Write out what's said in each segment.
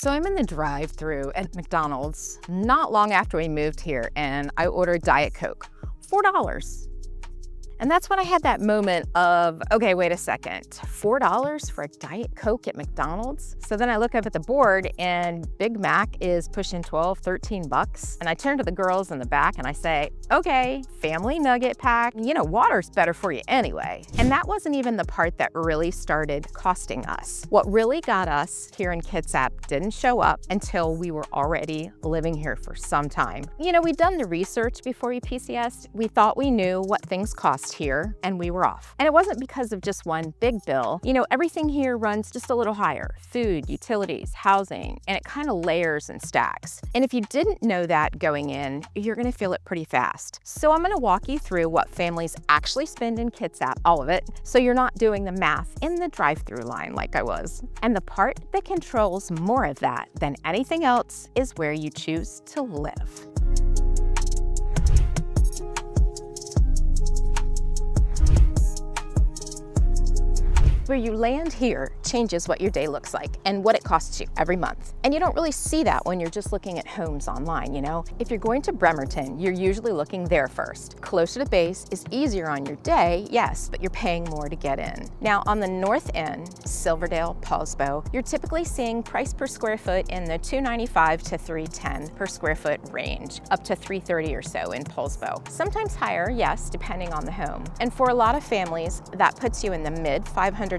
So I'm in the drive-thru at McDonald's not long after we moved here, and I ordered Diet Coke, $4. And that's when I had that moment of, okay, wait a second, $4 for a Diet Coke at McDonald's? So then I look up at the board and Big Mac is pushing 12, 13 bucks. And I turn to the girls in the back and I say, okay, family nugget pack, water's better for you anyway. And that wasn't even the part that really started costing us. What really got us here in Kitsap didn't show up until we were already living here for some time. We'd done the research before we PCSed. We thought we knew what things cost here, and we were off. And it wasn't because of just one big bill. Everything here runs just a little higher: food, utilities, housing, and it kind of layers and stacks. And if you didn't know that going in, you're gonna feel it pretty fast. So I'm gonna walk you through what families actually spend in Kitsap, all of it, so you're not doing the math in the drive-through line like I was. And the part that controls more of that than anything else is where you choose to live. Where you land here changes what your day looks like and what it costs you every month. And you don't really see that when you're just looking at homes online, If you're going to Bremerton, you're usually looking there first. Closer to base is easier on your day, yes, but you're paying more to get in. Now on the north end, Silverdale, Paulsbo, you're typically seeing price per square foot in the $295 to $310 per square foot range, up to $330 or so in Paulsbo. Sometimes higher, yes, depending on the home. And for a lot of families, that puts you in the mid 500,000s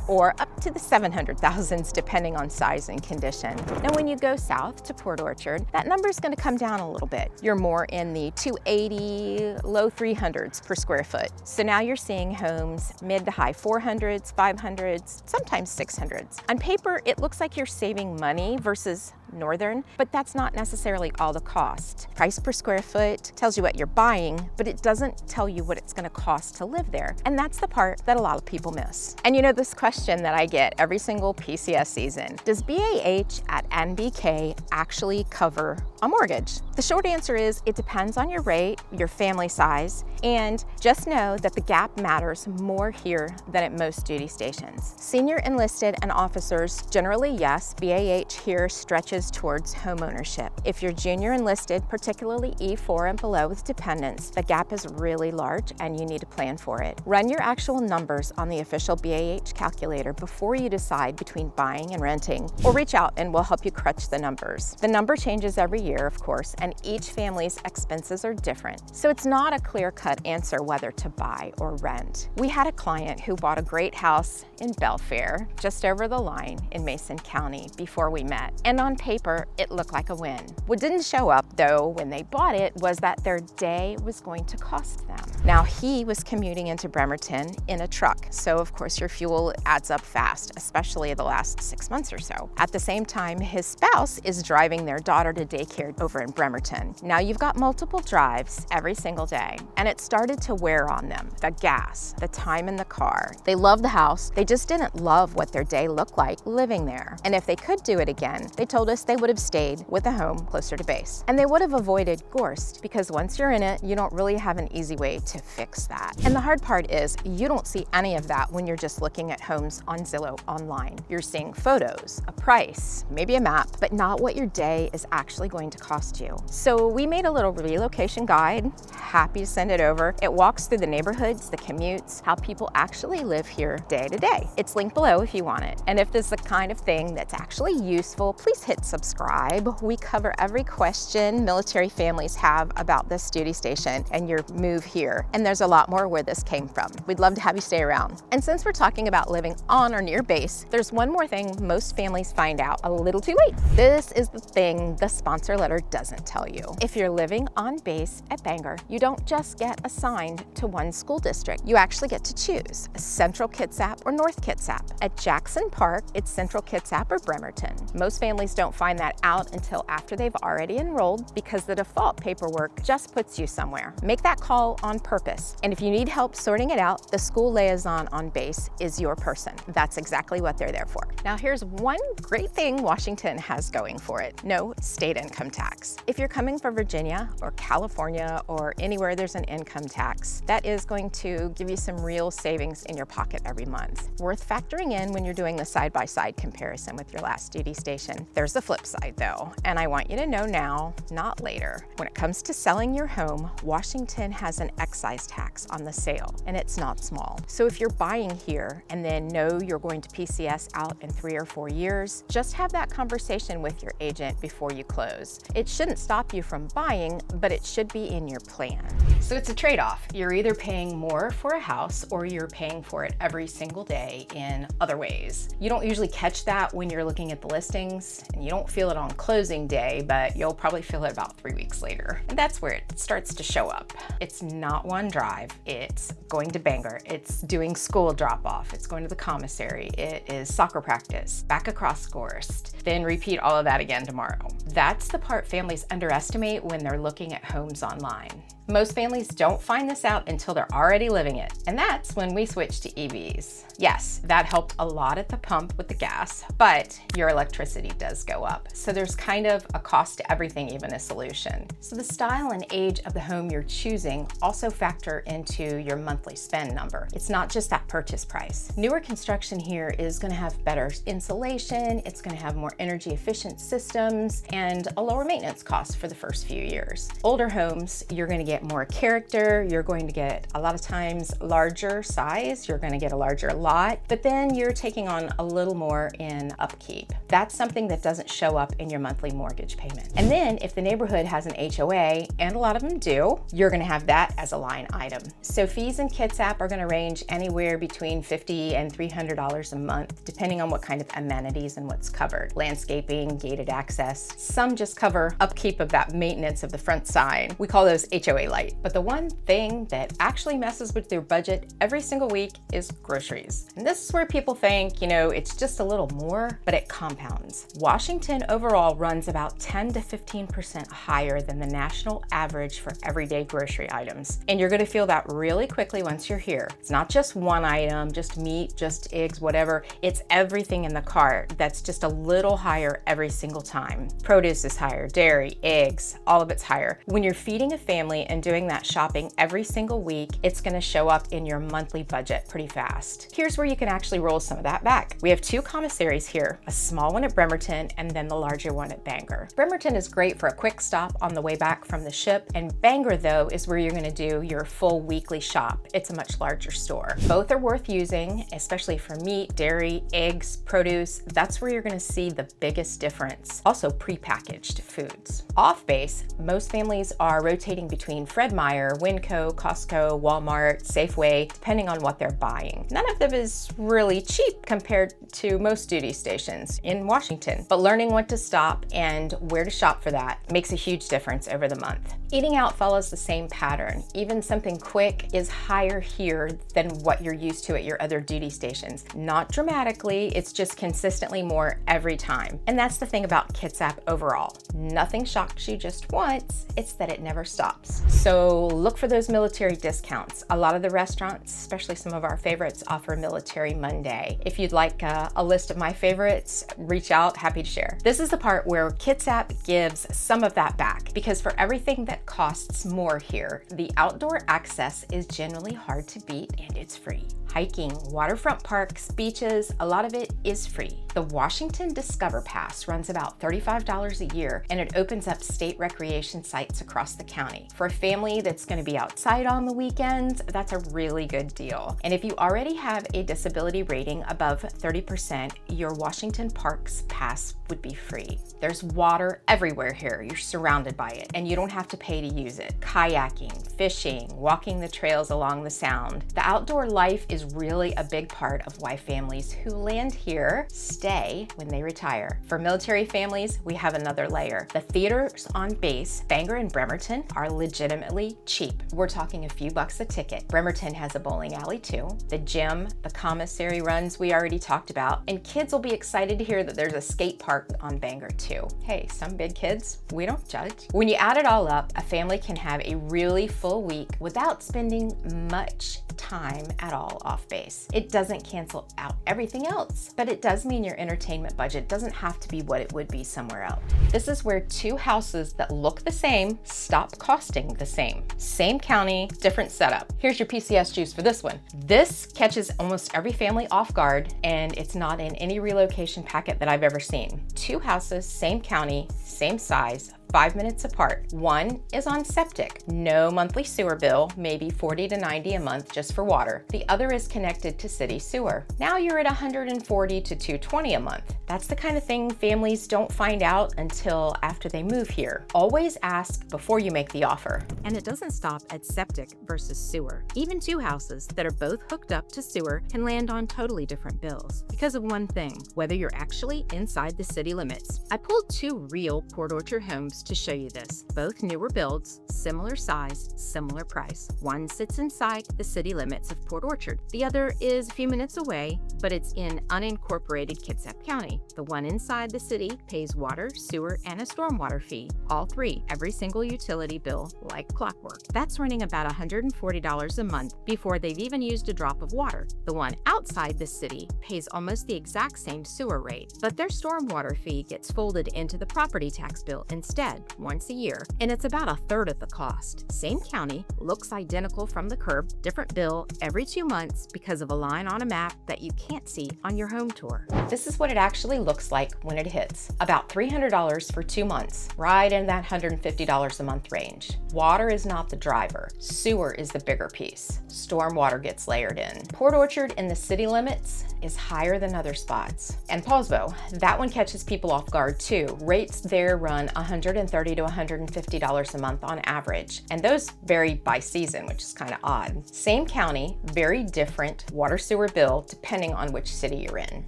or up to the 700,000s depending on size and condition. Now when you go south to Port Orchard, that number is going to come down a little bit. You're more in the 280, low 300s per square foot. So now you're seeing homes mid to high 400s, 500s, sometimes 600s. On paper, it looks like you're saving money versus northern, but that's not necessarily all the cost. Price per square foot tells you what you're buying, but it doesn't tell you what it's going to cost to live there. And that's the part that a lot of people miss. And this question that I get every single PCS season: does BAH at NBK actually cover a mortgage? The short answer is it depends on your rate, your family size, and just know that the gap matters more here than at most duty stations. Senior enlisted and officers, generally yes, BAH here stretches towards home ownership. If you're junior enlisted, particularly E4 and below with dependents, the gap is really large and you need to plan for it. Run your actual numbers on the official BAH calculator before you decide between buying and renting, or reach out and we'll help you crunch the numbers. The number changes every year, of course, and each family's expenses are different. So it's not a clear-cut answer whether to buy or rent. We had a client who bought a great house in Belfair, just over the line in Mason County, before we met. And on paper, it looked like a win. What didn't show up, though, when they bought it was that their day was going to cost them. Now, he was commuting into Bremerton in a truck, so of course your fuel adds up fast, especially the last 6 months or so. At the same time, his spouse is driving their daughter to daycare over in Bremerton. Now you've got multiple drives every single day, and it started to wear on them. The gas, the time in the car. They loved the house, they just didn't love what their day looked like living there. And if they could do it again, they told us they would have stayed with a home closer to base. And they would have avoided Gorst, because once you're in it, you don't really have an easy way to fix that. And the hard part is you don't see any of that when you're just looking at homes on Zillow online. You're seeing photos, a price, maybe a map, but not what your day is actually going to cost you. So we made a little relocation guide, happy to send it over. It walks through the neighborhoods, the commutes, how people actually live here day to day. It's linked below if you want it. And if this is the kind of thing that's actually useful, please hit subscribe. We cover every question military families have about this duty station and your move here. And there's a lot more where this came from. We'd love to have you stay around. And since we're talking about living on or near base, there's one more thing most families find out a little too late. This is the thing the sponsor letter doesn't tell you. If you're living on base at Bangor, you don't just get assigned to one school district. You actually get to choose Central Kitsap or North Kitsap. At Jackson Park, it's Central Kitsap or Bremerton. Most families don't find that out until after they've already enrolled, because the default paperwork just puts you somewhere. Make that call on purpose. And if you need help sorting it out, the school liaison on base is your person. That's exactly what they're there for. Now here's one great thing Washington has going for it: no state income income tax. If you're coming from Virginia or California or anywhere there's an income tax, that is going to give you some real savings in your pocket every month. Worth factoring in when you're doing the side-by-side comparison with your last duty station. There's the flip side though, and I want you to know now, not later. When it comes to selling your home, Washington has an excise tax on the sale, and it's not small. So if you're buying here and then know you're going to PCS out in 3 or 4 years, just have that conversation with your agent before you close. It shouldn't stop you from buying, but it should be in your plan. So it's a trade-off. You're either paying more for a house or you're paying for it every single day in other ways. You don't usually catch that when you're looking at the listings, and you don't feel it on closing day, but you'll probably feel it about 3 weeks later. And that's where it starts to show up. It's not one drive. It's going to Bangor. It's doing school drop-off. It's going to the commissary. It is soccer practice, back across Gorst, then repeat all of that again tomorrow. That's the part families underestimate when they're looking at homes online. Most families don't find this out until they're already living it, and that's when we switched to EVs. Yes, that helped a lot at the pump with the gas, but your electricity does go up. So there's kind of a cost to everything, even a solution. So the style and age of the home you're choosing also factor into your monthly spend number. It's not just that purchase price. Newer construction here is going to have better insulation, it's going to have more energy efficient systems, and a lower maintenance cost for the first few years. Older homes, you're going to get more character, you're going to get a lot of times larger size, you're going to get a larger lot, but then you're taking on a little more in upkeep. That's something that doesn't show up in your monthly mortgage payment. And then if the neighborhood has an HOA, and a lot of them do, you're going to have that as a line item. So fees in Kitsap are going to range anywhere between $50 and $300 a month, depending on what kind of amenities and what's covered. Landscaping, gated access. Some just cover upkeep of that maintenance of the front side. We call those HOA light. But the one thing that actually messes with their budget every single week is groceries. And this is where people think, you know, it's just a little more, but it compounds. Washington overall runs about 10 to 15% higher than the national average for everyday grocery items. And you're going to feel that really quickly once you're here. It's not just one item, just meat, just eggs, whatever. It's everything in the cart that's just a little higher every single time. Produce is higher, dairy, eggs, all of it's higher. When you're feeding a family and doing that shopping every single week, it's going to show up in your monthly budget pretty fast. Here's where you can actually roll some of that back. We have 2 commissaries here, a small one at Bremerton and then the larger one at Bangor. Bremerton is great for a quick stop on the way back from the ship, and Bangor though is where you're going to do your full weekly shop. It's a much larger store. Both are worth using, especially for meat, dairy, eggs, produce. That's where you're going to see the biggest difference. Also prepackaged foods. Off base, most families are rotating between Fred Meyer, Winco, Costco, Walmart, Safeway, depending on what they're buying. None of them is really cheap compared to most duty stations in Washington, but learning when to stop and where to shop for that makes a huge difference over the month. Eating out follows the same pattern. Even something quick is higher here than what you're used to at your other duty stations. Not dramatically, it's just consistently more every time. And that's the thing about Kitsap overall. Nothing shocks you just once, it's that it never stops. So look for those military discounts. A lot of the restaurants, especially some of our favorites, offer Military Monday. If you'd like a list of my favorites, reach out, happy to share. This is the part where Kitsap gives some of that back, because for everything that costs more here, the outdoor access is generally hard to beat and it's free. Hiking, waterfront parks, beaches, a lot of it is free. The Washington Discover Pass runs about $35 a year, and it opens up state recreation sites across the county. For a family that's going to be outside on the weekends, that's a really good deal. And if you already have a disability rating above 30%, your Washington Parks Pass would be free. There's water everywhere here. You're surrounded by it, and you don't have to pay to use it. Kayaking, fishing, walking the trails along the Sound. The outdoor life is really a big part of why families who land here stay when they retire. For military families, we have another layer. The theaters on base, Bangor and Bremerton, are legitimately cheap. We're talking a few bucks a ticket. Bremerton has a bowling alley too. The gym, the commissary runs we already talked about, and kids will be excited to hear that there's a skate park on Bangor too. Hey, some big kids, we don't judge. When you add it all up, a family can have a really full week without spending much time at all off base. It doesn't cancel out everything else, but it does mean your entertainment budget doesn't have to be what it would be somewhere else. This is where two houses that look the same stop costing the same. Same county, different setup. Here's your PCS juice for this one. This catches almost every family off guard, and it's not in any relocation packet that I've ever seen. Two houses, same county, same size, 5 minutes apart. One is on septic, no monthly sewer bill, maybe 40 to 90 a month just for water. The other is connected to city sewer. Now you're at 140 to 220 a month. That's the kind of thing families don't find out until after they move here. Always ask before you make the offer. And it doesn't stop at septic versus sewer. Even two houses that are both hooked up to sewer can land on totally different bills because of one thing, whether you're actually inside the city limits. I pulled two real Port Orchard homes to show you this. Both newer builds, similar size, similar price. One sits inside the city limits of Port Orchard. The other is a few minutes away, but it's in unincorporated Kitsap County. The one inside the city pays water, sewer, and a stormwater fee. All three, every single utility bill like clockwork. That's running about $140 a month before they've even used a drop of water. The one outside the city pays almost the exact same sewer rate, but their stormwater fee gets folded into the property tax bill instead once a year, and it's about 1/3 of the cost. Same county, looks identical from the curb, different bill every 2 months because of a line on a map that you can't see on your home tour. This is what it actually looks like when it hits. About $300 for 2 months, right in that $150 a month range. Water is not the driver. Sewer is the bigger piece. Stormwater gets layered in. Port Orchard in the city limits is higher than other spots. And Paulsbo, that one catches people off guard too. Rates there run $130 to $150 a month on average, and those vary by season, which is kind of odd. Same county, very different water sewer bill depending on which city you're in.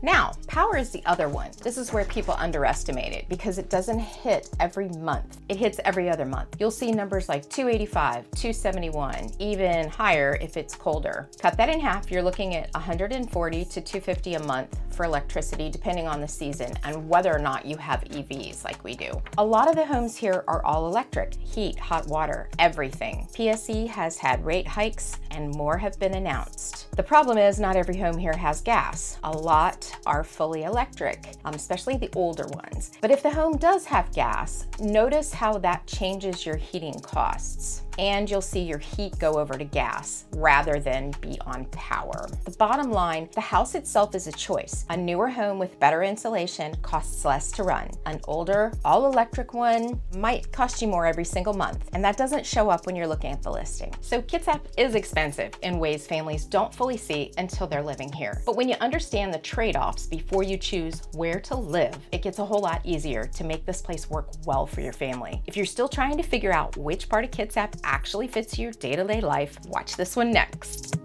Now, power is the other one. This is where people underestimate it because it doesn't hit every month. It hits every other month. You'll see numbers like 285, 271, even higher if it's colder. Cut that in half, you're looking at 140 to 250 a month for electricity depending on the season and whether or not you have EVs like we do. A lot of the homes here are all electric, heat, hot water, everything. PSE has had rate hikes and more have been announced. The problem is not every home here has gas. A lot are fully electric, especially the older ones. But if the home does have gas, notice how that changes your heating costs. And you'll see your heat go over to gas rather than be on power. The bottom line, the house itself is a choice. A newer home with better insulation costs less to run. An older, all-electric one might cost you more every single month, and that doesn't show up when you're looking at the listing. So Kitsap is expensive in ways families don't fully see until they're living here. But when you understand the trade-offs before you choose where to live, it gets a whole lot easier to make this place work well for your family. If you're still trying to figure out which part of Kitsap actually fits your day-to-day life, watch this one next.